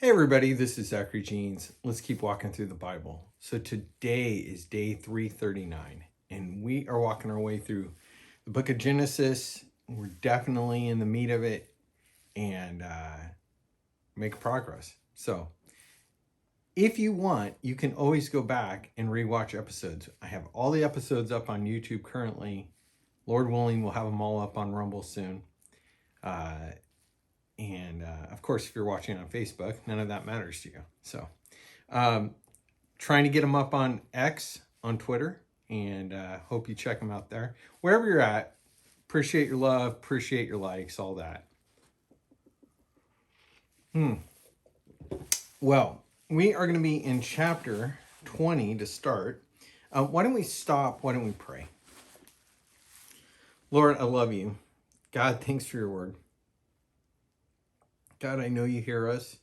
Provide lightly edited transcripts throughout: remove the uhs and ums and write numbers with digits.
Hey everybody, this is Zachary Jeans. Let's keep walking through the Bible. So today is day 339, and we are walking our way through the book of Genesis. We're definitely in the meat of it and make progress. So if you want, you can always go back and rewatch episodes. I have all the episodes up on YouTube currently. Lord willing, we'll have them all up on Rumble soon. Of course, if you're watching on Facebook, none of that matters to you. So trying to get them up on X, on Twitter, and hope you check them out there. Wherever you're at, appreciate your love, appreciate your likes, all that. Well, we are going to be in chapter 20 to start. Why don't we stop? Why don't we pray? Lord, I love you. God, thanks for your word. God, I know you hear us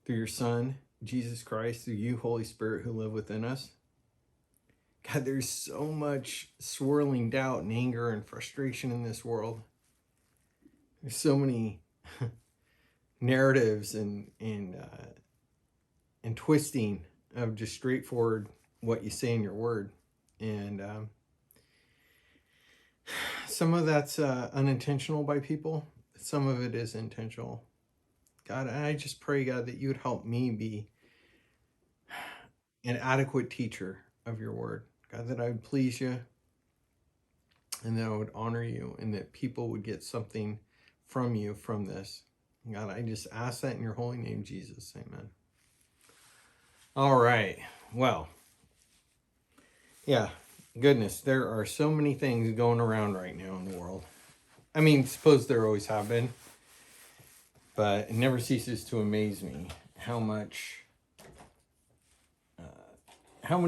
through your Son, Jesus Christ, through you, Holy Spirit, who live within us. God, there's so much swirling doubt and anger and frustration in this world. There's so many narratives and twisting of just straightforward what you say in your word. And some of that's unintentional by people. Some of it is intentional. God, I just pray, God, that you would help me be an adequate teacher of your word. God, that I would please you and that I would honor you and that people would get something from you from this. God, I just ask that in your holy name, Jesus. Amen. All right. Well, yeah, goodness, there are so many things going around right now in the world. I mean, suppose there always have been. But it never ceases to amaze me how many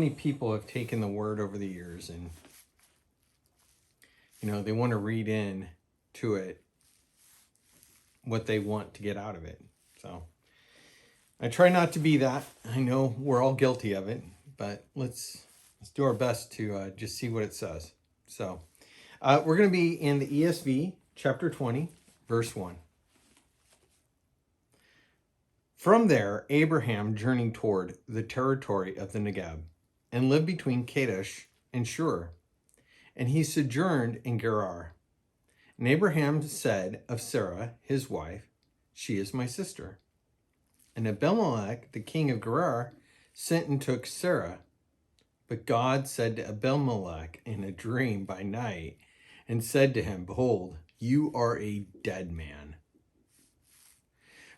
people have taken the word over the years and, they want to read in to it what they want to get out of it. So I try not to be that. I know we're all guilty of it, but let's do our best to just see what it says. So we're going to be in the ESV, chapter 20, verse 1. From there, Abraham journeyed toward the territory of the Negeb and lived between Kadesh and Shur. And he sojourned in Gerar. And Abraham said of Sarah, his wife, "She is my sister." And Abimelech, the king of Gerar, sent and took Sarah. But God said to Abimelech in a dream by night, and said to him, "Behold, you are a dead man,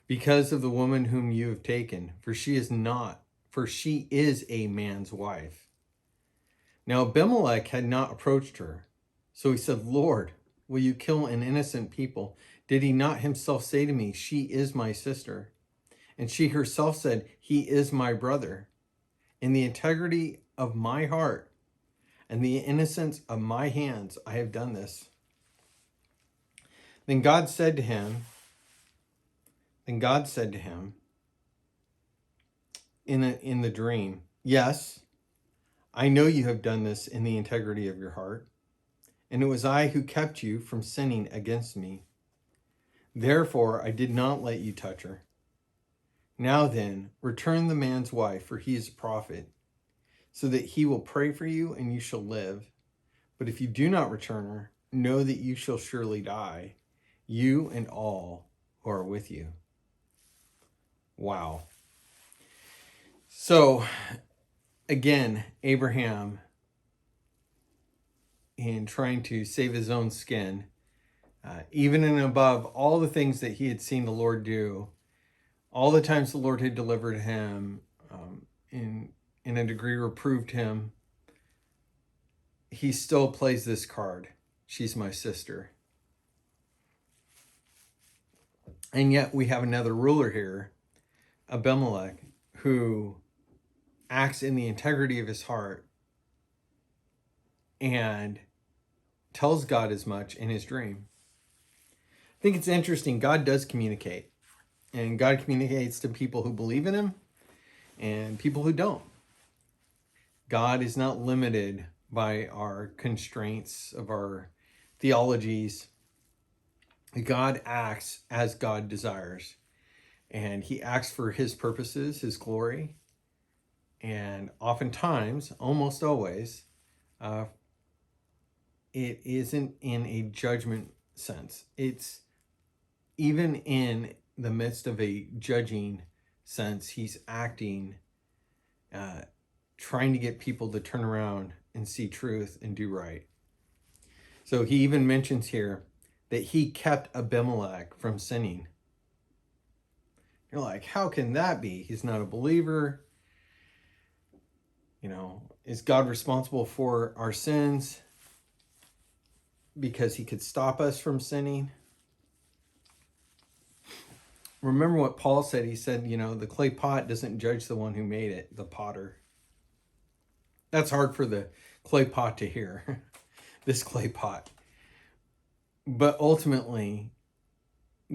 because of the woman whom you have taken, for she is a man's wife." Now Abimelech had not approached her. So he said, "Lord, will you kill an innocent people? Did he not himself say to me, 'She is my sister'?" And she herself said, "He is my brother. In the integrity of my heart and the innocence of my hands, I have done this." Then God said to him in the dream, "Yes, I know you have done this in the integrity of your heart, and it was I who kept you from sinning against me. Therefore, I did not let you touch her. Now then, return the man's wife, for he is a prophet, so that he will pray for you and you shall live. But if you do not return her, know that you shall surely die, you and all who are with you." Wow. So, again, Abraham, in trying to save his own skin, even and above all the things that he had seen the Lord do, all the times the Lord had delivered him, in a degree reproved him, he still plays this card. She's my sister. And yet we have another ruler here, Abimelech, who acts in the integrity of his heart and tells God as much in his dream. I think it's interesting. God does communicate, and God communicates to people who believe in him and people who don't. God is not limited by our constraints of our theologies. God acts as God desires. and he acts for his purposes, his glory. And oftentimes, almost always, uh, it isn't in a judgment sense. It's even in the midst of a judging sense, he's acting, trying to get people to turn around and see truth and do right. So he even mentions here that he kept Abimelech from sinning. You're like, how can that be? He's not a believer. Is God responsible for our sins because he could stop us from sinning? Remember what Paul said. He said, the clay pot doesn't judge the one who made it, the potter. That's hard for the clay pot to hear, this clay pot. But ultimately,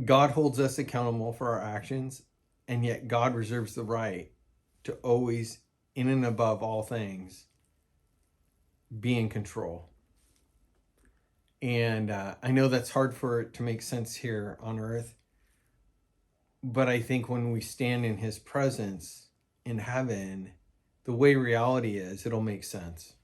God holds us accountable for our actions, and yet God reserves the right to always, in and above all things, be in control. And I know that's hard for it to make sense here on earth, but I think when we stand in his presence in heaven, the way reality is, it'll make sense.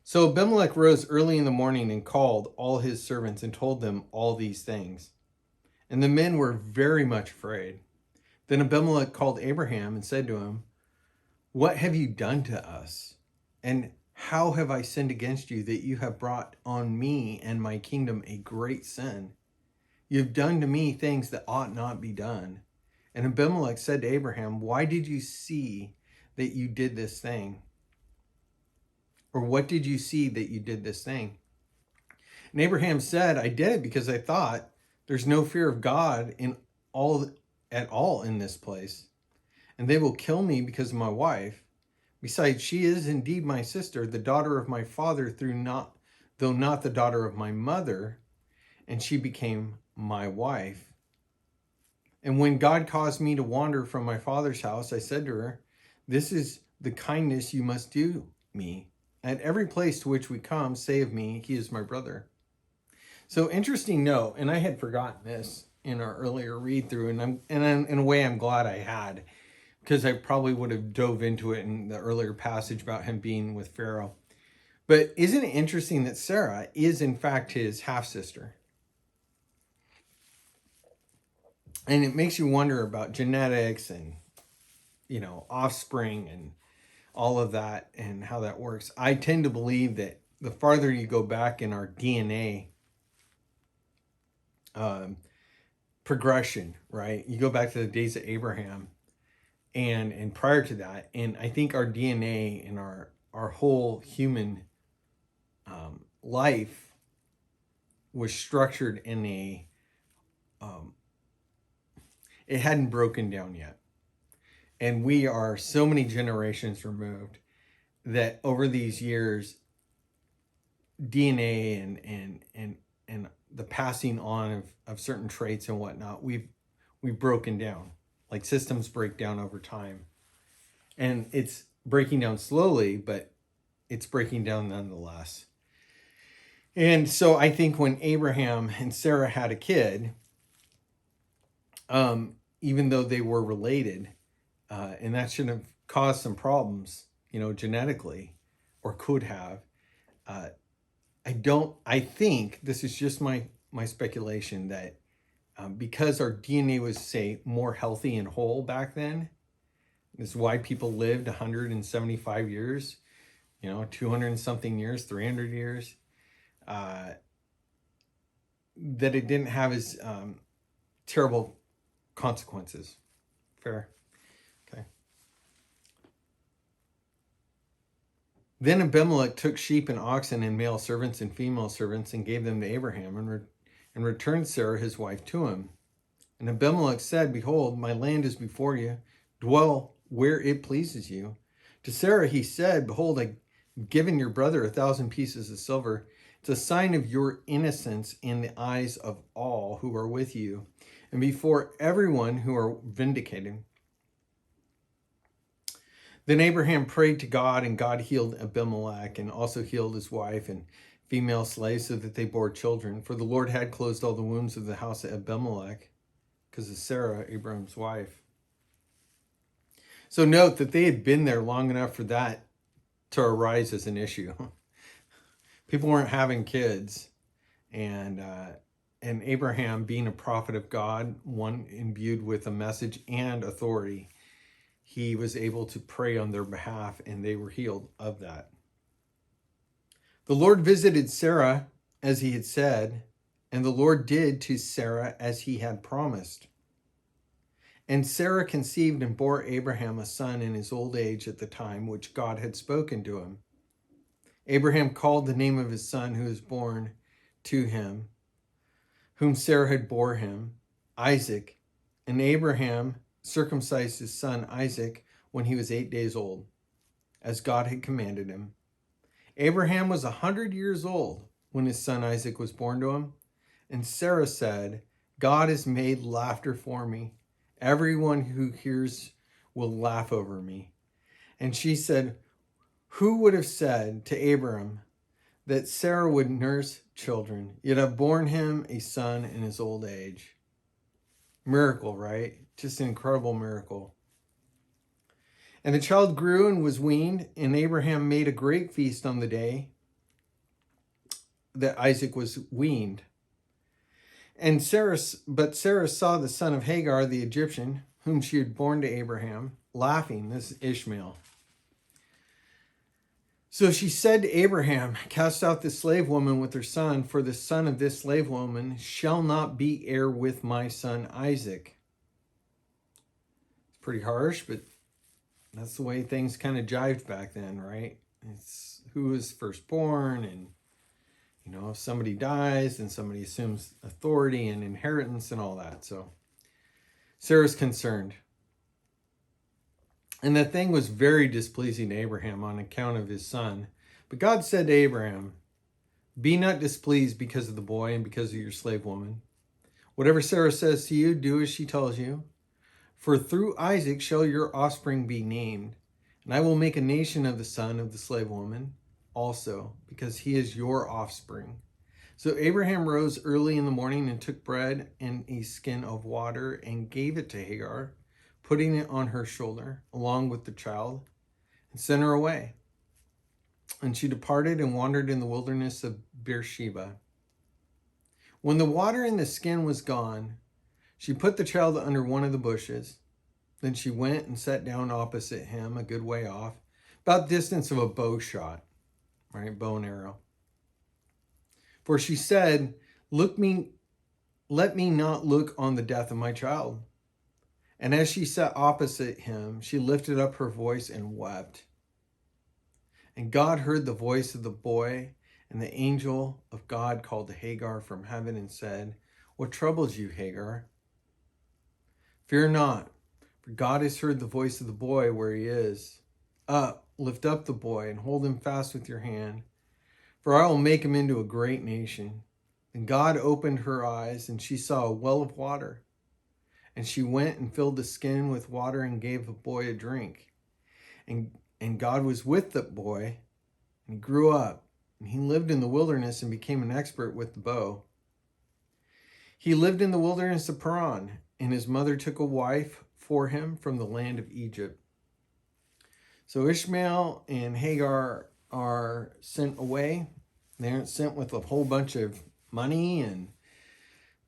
So Abimelech rose early in the morning and called all his servants and told them all these things. And the men were very much afraid. Then Abimelech called Abraham and said to him, "What have you done to us? And how have I sinned against you that you have brought on me and my kingdom a great sin? You have done to me things that ought not be done." And Abimelech said to Abraham, "Why did you see that you did this thing? Or what did you see that you did this thing?" And Abraham said, "I did it because I thought there's no fear of God at all in this place. And they will kill me because of my wife. Besides, she is indeed my sister, the daughter of my father, though not the daughter of my mother, and she became my wife. And when God caused me to wander from my father's house, I said to her, 'This is the kindness you must do me. At every place to which we come, say of me, he is my brother.'" So interesting note, and I had forgotten this in our earlier read through, and in a way I'm glad I had, because I probably would have dove into it in the earlier passage about him being with Pharaoh. But isn't it interesting that Sarah is in fact his half-sister? And it makes you wonder about genetics and, offspring and all of that and how that works. I tend to believe that the farther you go back in our DNA progression, right? You go back to the days of Abraham and prior to that, and I think our DNA and our whole human life was structured in it hadn't broken down yet. And we are so many generations removed that over these years, DNA and the passing on of certain traits and whatnot, we've broken down. Like systems break down over time. And it's breaking down slowly, but it's breaking down nonetheless. And so I think when Abraham and Sarah had a kid, even though they were related, and that should have caused some problems, genetically, or could have. I think this is just my speculation that because our DNA was, say, more healthy and whole back then, this is why people lived 175 years, 200 and something years, 300 years, that it didn't have as terrible consequences. Fair? Okay. Then Abimelech took sheep and oxen and male servants and female servants and gave them to Abraham and returned Sarah his wife to him. And Abimelech said, "Behold, my land is before you. Dwell where it pleases you." To Sarah he said, "Behold, I've given your brother 1,000 pieces of silver. It's a sign of your innocence in the eyes of all who are with you, and before everyone who are vindicated." Then Abraham prayed to God, and God healed Abimelech and also healed his wife and female slaves so that they bore children. For the Lord had closed all the wombs of the house of Abimelech because of Sarah, Abraham's wife. So note that they had been there long enough for that to arise as an issue. People weren't having kids, and Abraham, being a prophet of God, one imbued with a message and authority, he was able to pray on their behalf, and they were healed of that. The Lord visited Sarah as he had said, and the Lord did to Sarah as he had promised. And Sarah conceived and bore Abraham a son in his old age at the time which God had spoken to him. Abraham called the name of his son who was born to him, whom Sarah had bore him, Isaac. And Abraham circumcised his son Isaac when he was 8 days old, as God had commanded him. Abraham was 100 years old when his son Isaac was born to him. And Sarah said, God has made laughter for me. Everyone who hears will laugh over me. And she said, who would have said to Abram that Sarah would nurse children, yet have borne him a son in his old age? Miracle, right? Just an incredible miracle. And the child grew and was weaned, and Abraham made a great feast on the day that Isaac was weaned. But Sarah saw the son of Hagar, the Egyptian, whom she had borne to Abraham, laughing. This is Ishmael. So she said to Abraham, cast out this slave woman with her son, for the son of this slave woman shall not be heir with my son Isaac. It's pretty harsh, but that's the way things kind of jived back then, right? It's who was firstborn, and if somebody dies, then somebody assumes authority and inheritance and all that. So Sarah's concerned. And the thing was very displeasing to Abraham on account of his son. But God said to Abraham, be not displeased because of the boy and because of your slave woman. Whatever Sarah says to you, do as she tells you. For through Isaac shall your offspring be named. And I will make a nation of the son of the slave woman also, because he is your offspring. So Abraham rose early in the morning and took bread and a skin of water and gave it to Hagar, putting it on her shoulder along with the child, and sent her away. And she departed and wandered in the wilderness of Beersheba. When the water in the skin was gone, she put the child under one of the bushes. Then she went and sat down opposite him a good way off, about distance of a bow shot, right? Bow and arrow. For she said, let me not look on the death of my child. And as she sat opposite him, she lifted up her voice and wept. And God heard the voice of the boy, and the angel of God called to Hagar from heaven and said, what troubles you, Hagar? Fear not, for God has heard the voice of the boy where he is. Up, lift up the boy and hold him fast with your hand, for I will make him into a great nation. And God opened her eyes, and she saw a well of water. And she went and filled the skin with water and gave the boy a drink. And God was with the boy, and he grew up, and he lived in the wilderness and became an expert with the bow. He lived in the wilderness of Paran, and his mother took a wife for him from the land of Egypt. So Ishmael and Hagar are sent away. They aren't sent with a whole bunch of money and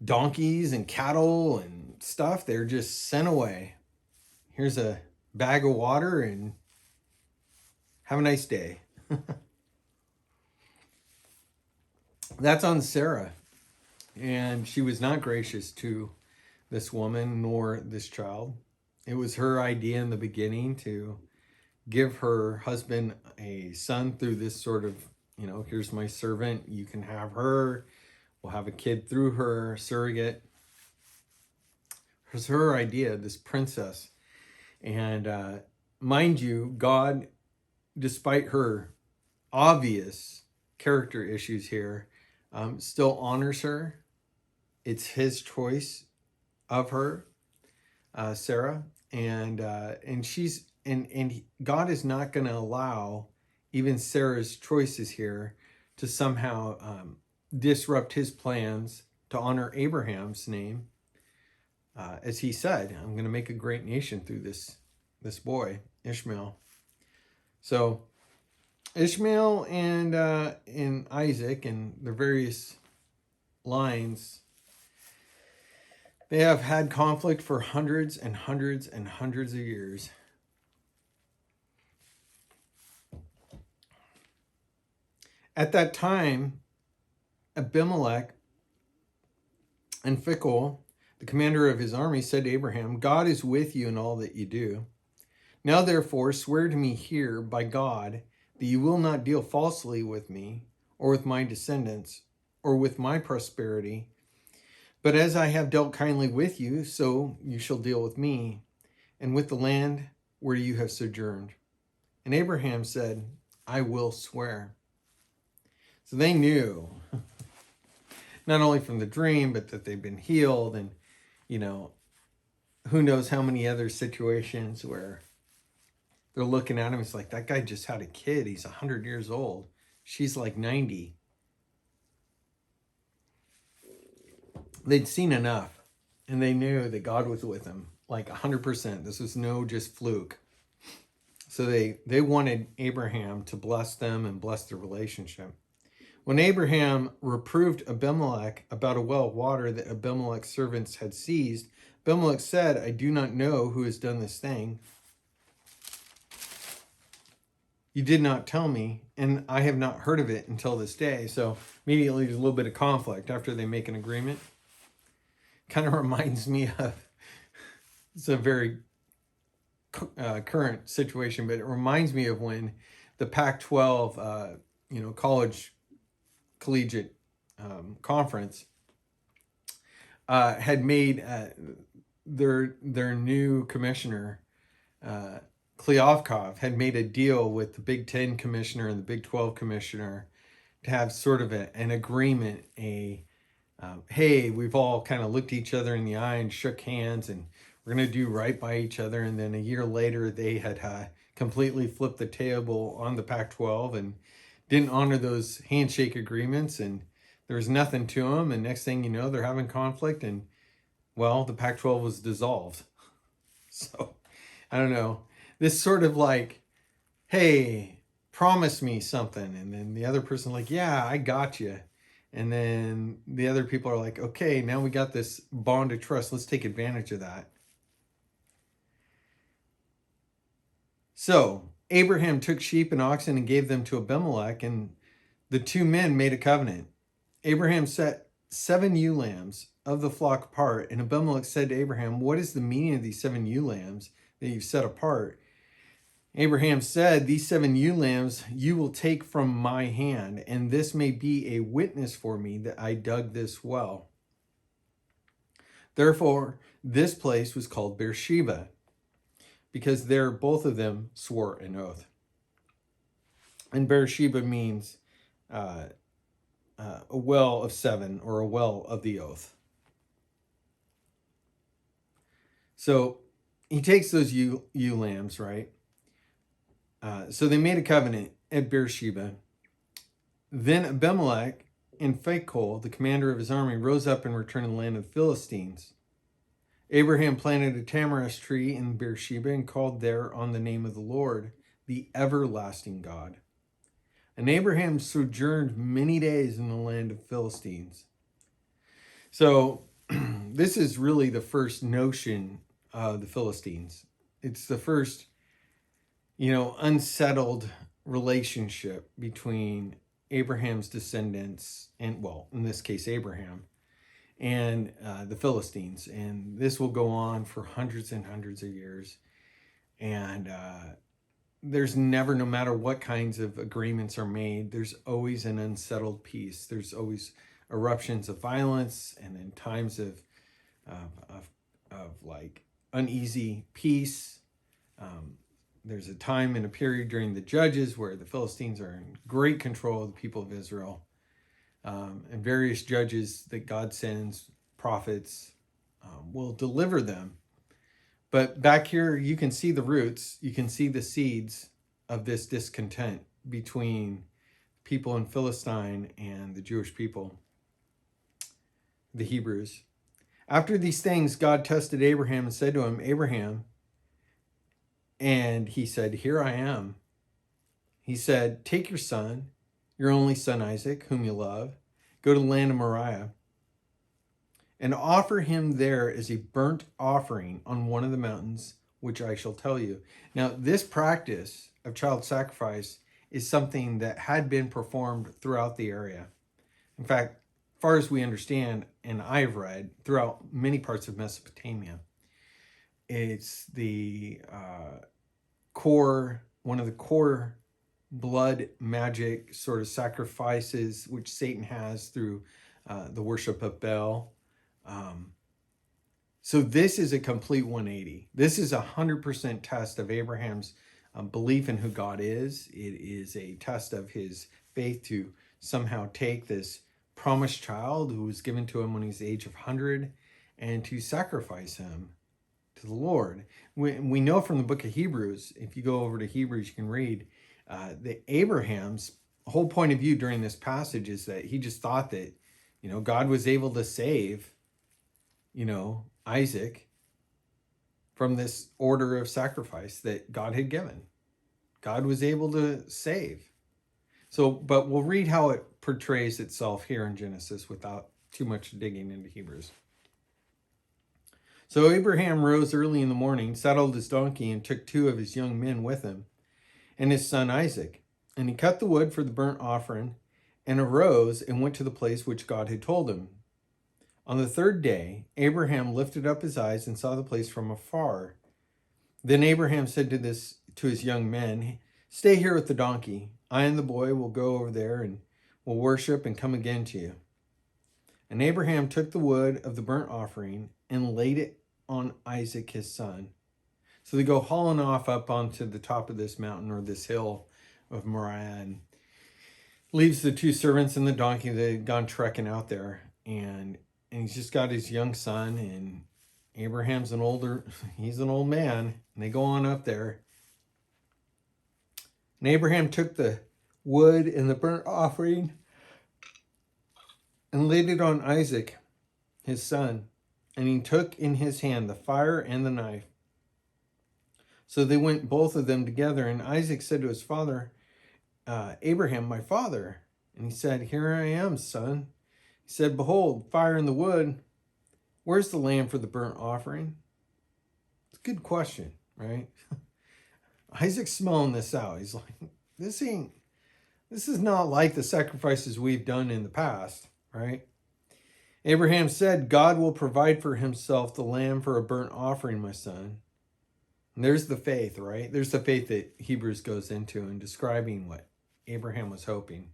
donkeys and cattle and stuff. They're just sent away. Here's a bag of water and have a nice day. That's on Sarah. And she was not gracious to this woman nor this child. It was her idea in the beginning to give her husband a son through this sort of, here's my servant, you can have her, we'll have a kid through her, surrogate. It was her idea, this princess. And mind you, God, despite her obvious character issues here, still honors her. It's his choice of her, Sarah, and God is not going to allow even Sarah's choices here to somehow disrupt his plans to honor Abraham's name. As he said, I'm going to make a great nation through this boy, Ishmael. So Ishmael and Isaac and their various lines, they have had conflict for hundreds and hundreds and hundreds of years. At that time, Abimelech and Phicol, the commander of his army, said to Abraham, God is with you in all that you do. Now therefore swear to me here by God that you will not deal falsely with me, or with my descendants, or with my prosperity. But as I have dealt kindly with you, so you shall deal with me, and with the land where you have sojourned. And Abraham said, I will swear. So they knew, not only from the dream, but that they've been healed, and, who knows how many other situations where they're looking at him. It's like, that guy just had a kid. He's 100 years old. She's like 90. They'd seen enough, and they knew that God was with them, like 100%. This was no just fluke. So they wanted Abraham to bless them and bless their relationship. When Abraham reproved Abimelech about a well of water that Abimelech's servants had seized, Abimelech said, I do not know who has done this thing. You did not tell me, and I have not heard of it until this day. So immediately there's a little bit of conflict after they make an agreement. Kind of reminds me of, it's a very current situation, but it reminds me of when the Pac-12, collegiate conference had made their new commissioner, Kleofkov, had made a deal with the Big Ten commissioner and the Big 12 commissioner to have sort of an agreement, hey, we've all kind of looked each other in the eye and shook hands, and we're going to do right by each other. And then a year later, they had completely flipped the table on the Pac-12 and didn't honor those handshake agreements, and there was nothing to them. And next thing you know, they're having conflict, and, well, the Pac-12 was dissolved. So, I don't know. This sort of like, hey, promise me something. And then the other person like, yeah, I got you. And then the other people are like, okay, now we got this bond of trust. Let's take advantage of that. So Abraham took sheep and oxen and gave them to Abimelech, and the two men made a covenant. Abraham set 7 ewe lambs of the flock apart, and Abimelech said to Abraham, what is the meaning of these 7 ewe lambs that you've set apart? Abraham said, these 7 ewe lambs you will take from my hand, and this may be a witness for me that I dug this well. Therefore, this place was called Beersheba, because there both of them swore an oath. And Beersheba means a well of 7, or a well of the oath. So he takes those ewe lambs, right? So they made a covenant at Beersheba. Then Abimelech and Phicol, the commander of his army, rose up and returned to the land of the Philistines. Abraham planted a tamarisk tree in Beersheba and called there on the name of the Lord, the everlasting God. And Abraham sojourned many days in the land of Philistines. So this is really the first notion of the Philistines. It's the first, unsettled relationship between Abraham's descendants and, well, in this case, Abraham, and the Philistines. And this will go on for hundreds and hundreds of years. And there's never, no matter what kinds of agreements are made, there's always an unsettled peace. There's always eruptions of violence, and then times of like uneasy peace. There's a time and a period during the Judges where the Philistines are in great control of the people of Israel. And various judges that God sends, prophets, will deliver them. But back here, you can see the roots, you can see the seeds of this discontent between people in Philistine and the Jewish people, the Hebrews. After these things, God tested Abraham and said to him, Abraham, and he said, here I am. He said, take your son, your only son Isaac, whom you love, go to the land of Moriah, and offer him there as a burnt offering on one of the mountains, which I shall tell you. Now, this practice of child sacrifice is something that had been performed throughout the area. In fact, as far as we understand, and I've read, throughout many parts of Mesopotamia. It's the one of the core blood magic sort of sacrifices which Satan has through the worship of Baal. So this is a complete 180. This is 100% test of Abraham's belief in who God is. It is a test of his faith to somehow take this promised child who was given to him when he's the age of 100 and to sacrifice him to the Lord. We know from the book of Hebrews, if you go over to Hebrews, you can read that Abraham's whole point of view during this passage is that he just thought that, God was able to save, Isaac from this order of sacrifice that God had given. God was able to save. So, but we'll read how it portrays itself here in Genesis without too much digging into Hebrews. So Abraham rose early in the morning, saddled his donkey, and took 2 of his young men with him, and his son Isaac. And he cut the wood for the burnt offering, and arose and went to the place which God had told him. On the 3rd day, Abraham lifted up his eyes and saw the place from afar. Then Abraham said to his young men, stay here with the donkey. I and the boy will go over there and will worship and come again to you. And Abraham took the wood of the burnt offering and laid it on Isaac his son. So they go hauling off up onto the top of this mountain or this hill of Moriah, and leaves the 2 servants and the donkey. They'd gone trekking out there, and he's just got his young son, and Abraham's he's an old man, and they go on up there. And Abraham took the wood and the burnt offering and laid it on Isaac, his son, and he took in his hand the fire and the knife. So they went both of them together, and Isaac said to his father, Abraham, my father. And he said, here I am, son. He said, behold, fire and the wood. Where's the lamb for the burnt offering? It's a good question, right? Isaac's smelling this out. He's like, this is not like the sacrifices we've done in the past, right? Abraham said, God will provide for himself the lamb for a burnt offering, my son. And there's the faith, right? There's the faith that Hebrews goes into in describing what Abraham was hoping.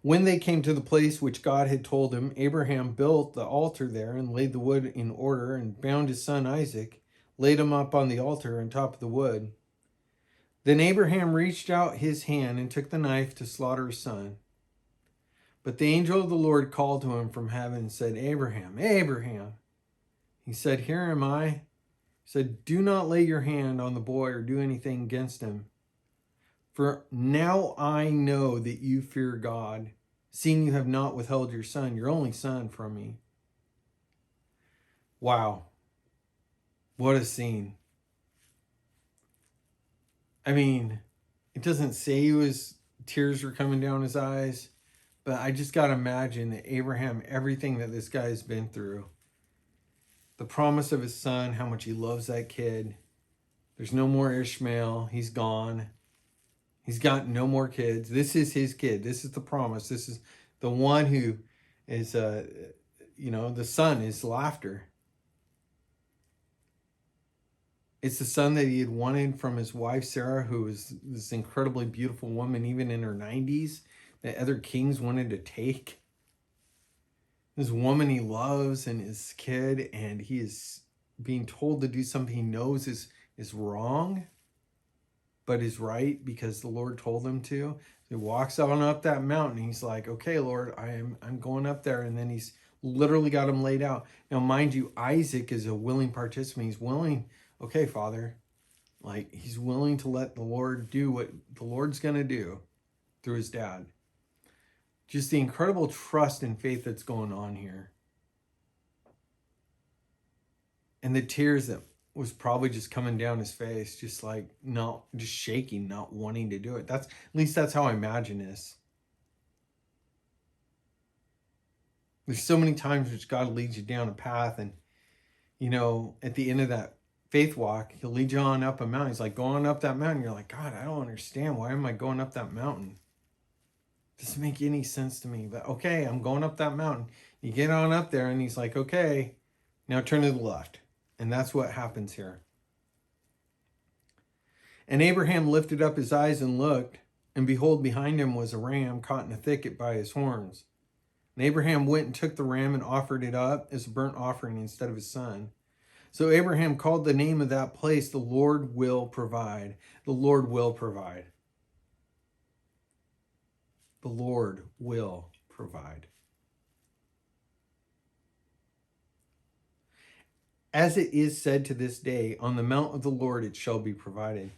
When they came to the place which God had told him, Abraham built the altar there and laid the wood in order and bound his son Isaac, laid him up on the altar on top of the wood. Then Abraham reached out his hand and took the knife to slaughter his son. But the angel of the Lord called to him from heaven and said, Abraham, Abraham. He said, here am I. He said, do not lay your hand on the boy or do anything against him. For now I know that you fear God, seeing you have not withheld your son, your only son, from me. Wow. What a scene. I mean, it doesn't say tears were coming down his eyes, but I just got to imagine that Abraham, everything that this guy's been through, the promise of his son, how much he loves that kid. There's no more Ishmael. He's gone. He's got no more kids. This is his kid. This is the promise. This is the one who is, the son is laughter. It's the son that he had wanted from his wife, Sarah, who was this incredibly beautiful woman, even in her 90s, that other kings wanted to take. This woman he loves and his kid, and he is being told to do something he knows is wrong, but is right because the Lord told him to. He walks on up that mountain. He's like, okay, Lord, I'm going up there. And then he's literally got him laid out. Now, mind you, Isaac is a willing participant. He's willing, okay, Father, Like, he's willing to let the Lord do what the Lord's going to do through his dad. Just the incredible trust and faith that's going on here. And the tears that was probably just coming down his face, just like, not, just shaking, not wanting to do it. At least that's how I imagine this. There's so many times which God leads you down a path, and, you know, at the end of that faith walk, he'll lead you on up a mountain. He's like, going up that mountain. You're like, God, I don't understand. Why am I going up that mountain? Doesn't make any sense to me. But okay, I'm going up that mountain. You get on up there, and he's like, okay, now turn to the left. And that's what happens here. And Abraham lifted up his eyes and looked, and behold, behind him was a ram caught in a thicket by his horns. And Abraham went and took the ram and offered it up as a burnt offering instead of his son. So Abraham called the name of that place, the Lord will provide. The Lord will provide. The Lord will provide. As it is said to this day, on the mount of the Lord it shall be provided.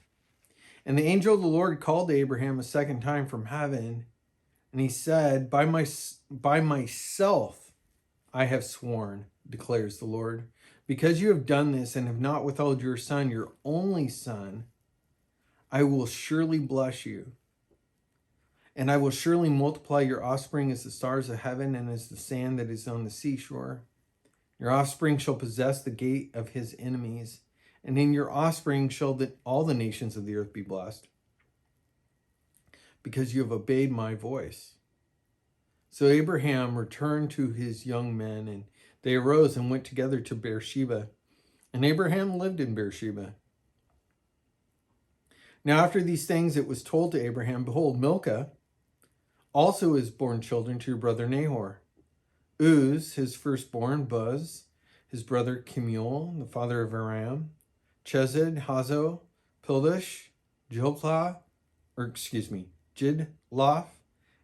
And the angel of the Lord called to Abraham a second time from heaven, and he said, by myself I have sworn, declares the Lord, because you have done this and have not withheld your son, your only son, I will surely bless you. And I will surely multiply your offspring as the stars of heaven and as the sand that is on the seashore. Your offspring shall possess the gate of his enemies, and in your offspring shall all the nations of the earth be blessed, because you have obeyed my voice. So Abraham returned to his young men, and they arose and went together to Beersheba. And Abraham lived in Beersheba. Now after these things it was told to Abraham, behold, Milcah also has borne children to your brother Nahor. Uz, his firstborn, Buz, his brother Kemuel, the father of Aram, Chesed, Hazo, Pildash, Jidlaph,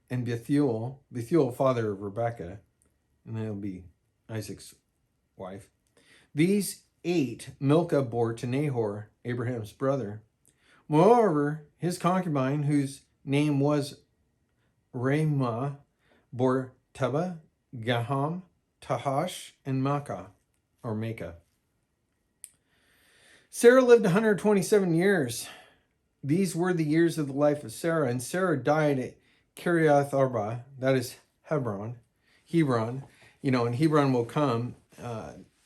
and Bethuel, father of Rebekah, and that'll be Isaac's wife. These 8 Milcah bore to Nahor, Abraham's brother. Moreover, his concubine, whose name was Reumah, bore Teba, Gaham, Tahash, and Maacah. Sarah lived 127 years. These were the years of the life of Sarah, and Sarah died at Kiriath Arba, that is Hebron. You know, and Hebron will come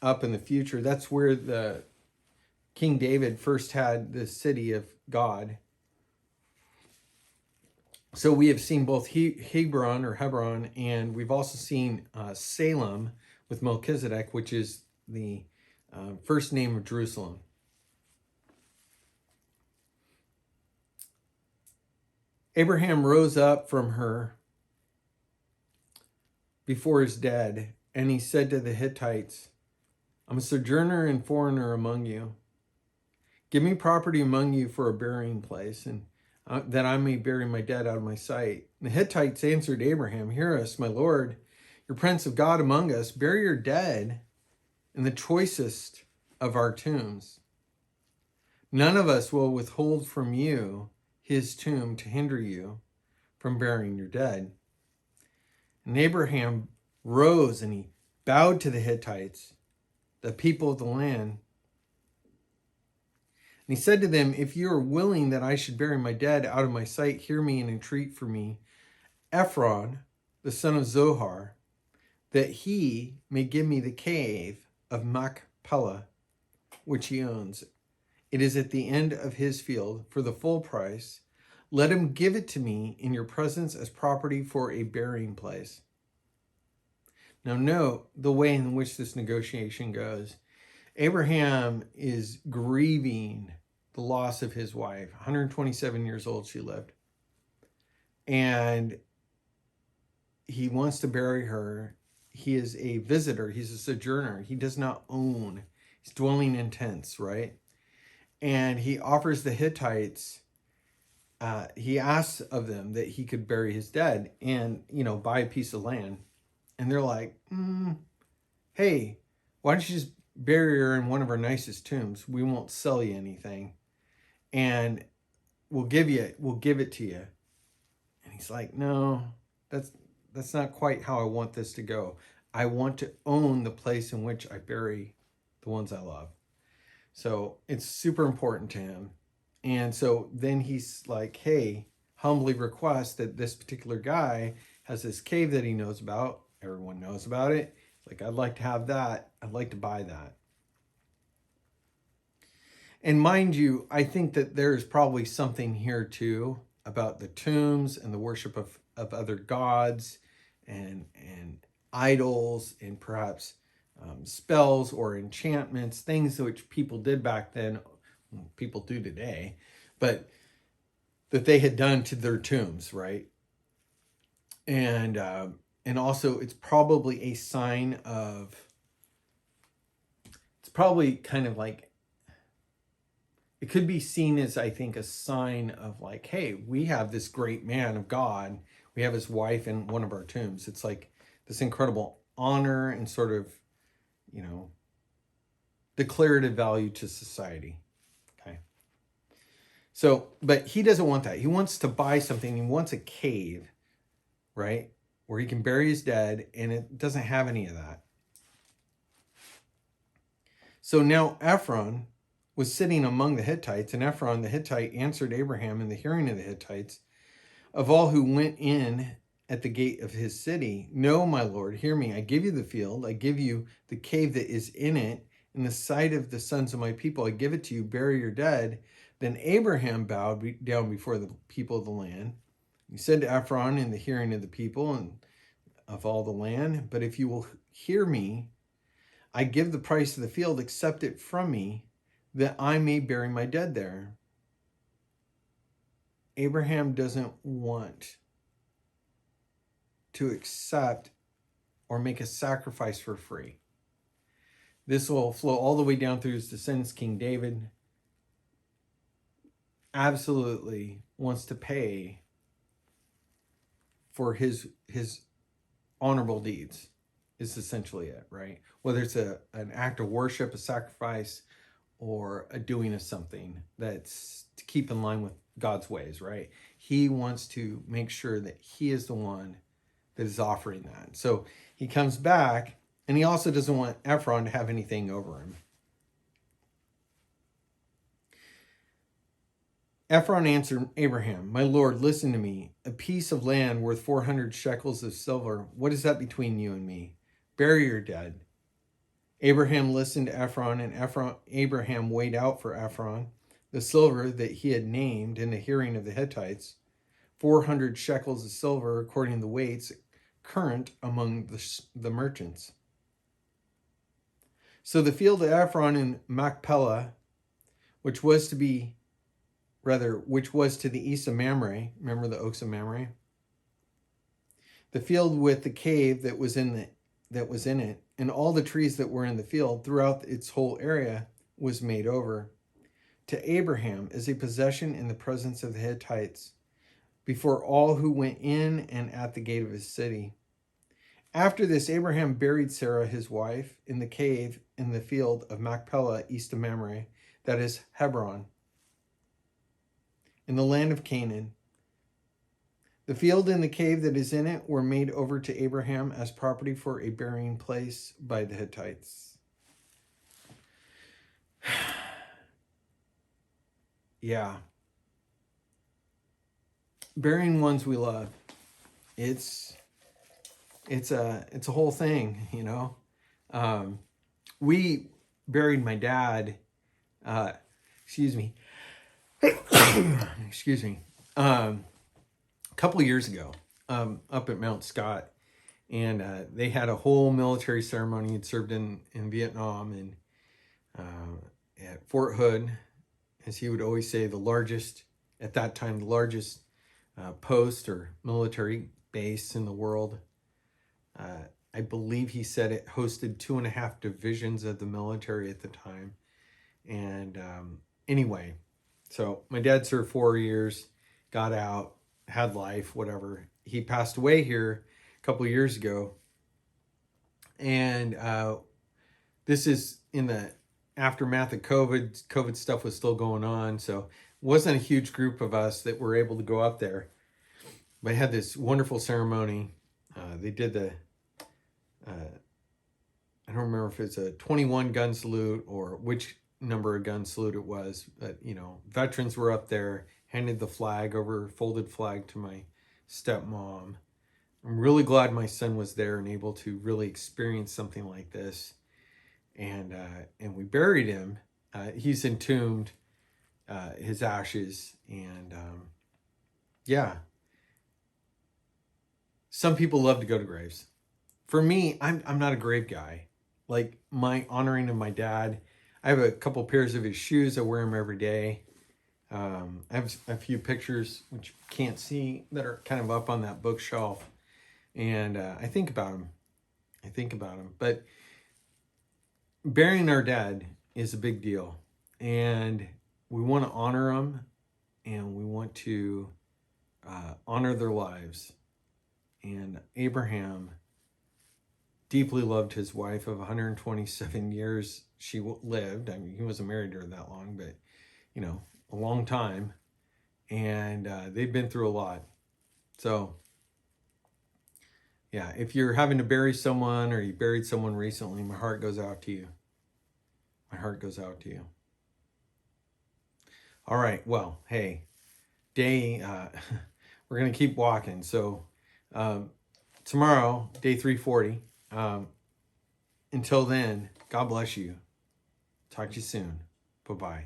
up in the future. That's where the King David first had the city of God. So we have seen both Hebron, and we've also seen Salem with Melchizedek, which is the first name of Jerusalem. Abraham rose up from her before his dead, and he said to the Hittites, I'm a sojourner and foreigner among you. Give me property among you for a burying place, and that I may bury my dead out of my sight. And the Hittites answered Abraham, hear us, my lord, your prince of God among us, bury your dead in the choicest of our tombs. None of us will withhold from you his tomb to hinder you from burying your dead. And Abraham rose and he bowed to the Hittites, the people of the land. And he said to them, if you are willing that I should bury my dead out of my sight, hear me and entreat for me Ephron, the son of Zohar, that he may give me the cave of Machpelah, which he owns. It is at the end of his field for the full price. Let him give it to me in your presence as property for a burying place. Now note the way in which this negotiation goes. Abraham is grieving the loss of his wife. 127 years old she lived. And he wants to bury her. He is a visitor. He's a sojourner. He does not own. He's dwelling in tents, right? And he offers the Hittites, he asks of them that he could bury his dead and, you know, buy a piece of land. And they're like, hey, why don't you just bury her in one of our nicest tombs? We won't sell you anything. and we'll give it to you. And he's like, no, that's not quite how I want this to go. I want to own the place in which I bury the ones I love. So it's super important to him. And so then he's like, hey, humbly request that this particular guy has this cave that he knows about. Everyone knows about it. Like, I'd like to have that. I'd like to buy that. And mind you, I think that there's probably something here too about the tombs and the worship of other gods and idols and perhaps spells or enchantments, things which people did back then, people do today, but that they had done to their tombs, right? And also it's probably a sign of, it's probably kind of like, it could be seen as, I think, a sign of like, hey, we have this great man of God. We have his wife in one of our tombs. It's like this incredible honor and sort of, declarative value to society. Okay. So, but he doesn't want that. He wants to buy something. He wants a cave, right? Where he can bury his dead, and it doesn't have any of that. So now Ephron was sitting among the Hittites, and Ephron the Hittite answered Abraham in the hearing of the Hittites, of all who went in at the gate of his city, no, my lord, hear me. I give you the field. I give you the cave that is in it. In the sight of the sons of my people, I give it to you. Bury your dead. Then Abraham bowed down before the people of the land. He said to Ephron in the hearing of the people and of all the land, but if you will hear me, I give the price of the field, accept it from me, that I may bury my dead there. Abraham doesn't want to accept or make a sacrifice for free. This will flow all the way down through his descendants. King David absolutely wants to pay for his honorable deeds, is essentially it, right? Whether it's an act of worship, a sacrifice, or a doing of something that's to keep in line with God's ways, right? He wants to make sure that he is the one that is offering that. So he comes back, and he also doesn't want Ephron to have anything over him. Ephron answered Abraham, my lord, listen to me. A piece of land worth 400 shekels of silver. What is that between you and me? Bury your dead. Abraham listened to Ephron, and Abraham weighed out for Ephron the silver that he had named in the hearing of the Hittites, 400 shekels of silver according to the weights current among the merchants. So the field of Ephron in Machpelah, which was to the east of Mamre, remember the oaks of Mamre? The field with the cave that was in it, and all the trees that were in the field throughout its whole area was made over to Abraham as a possession in the presence of the Hittites, before all who went in and at the gate of his city. After this, Abraham buried Sarah, his wife, in the cave in the field of Machpelah, east of Mamre, that is Hebron, in the land of Canaan. The field and the cave that is in it were made over to Abraham as property for a burying place by the Hittites. Yeah. Burying ones we love. It's a whole thing, We buried my dad, excuse me, a couple of years ago, up at Mount Scott, and they had a whole military ceremony. He'd served in Vietnam, and at Fort Hood, as he would always say, the largest post or military base in the world. I believe he said it hosted 2.5 divisions of the military at the time. And anyway, so my dad served 4 years, got out, had life, whatever. He passed away here a couple of years ago. And this is in the aftermath of COVID. COVID stuff was still going on. So wasn't a huge group of us that were able to go up there. But I had this wonderful ceremony. They did the, I don't remember if it's a 21 gun salute or which number of gun salute it was, but veterans were up there, handed the flag over, folded flag to my stepmom. I'm really glad my son was there and able to really experience something like this. And we buried him. He's entombed, his ashes, and yeah. Some people love to go to graves. For me, I'm not a grave guy. Like my honoring of my dad, I have a couple pairs of his shoes. I wear them every day. I have a few pictures which you can't see that are kind of up on that bookshelf, and I think about him. But burying our dead is a big deal, and we want to honor them, and we want to honor their lives. And Abraham deeply loved his wife of 127 years she lived. I mean, he wasn't married to her that long, but a long time, and they've been through a lot. So yeah, if you're having to bury someone or you buried someone recently, my heart goes out to you. All right, well, hey, we're gonna keep walking. So tomorrow, day 340. Until then, God bless you. Talk to you soon. Bye-bye.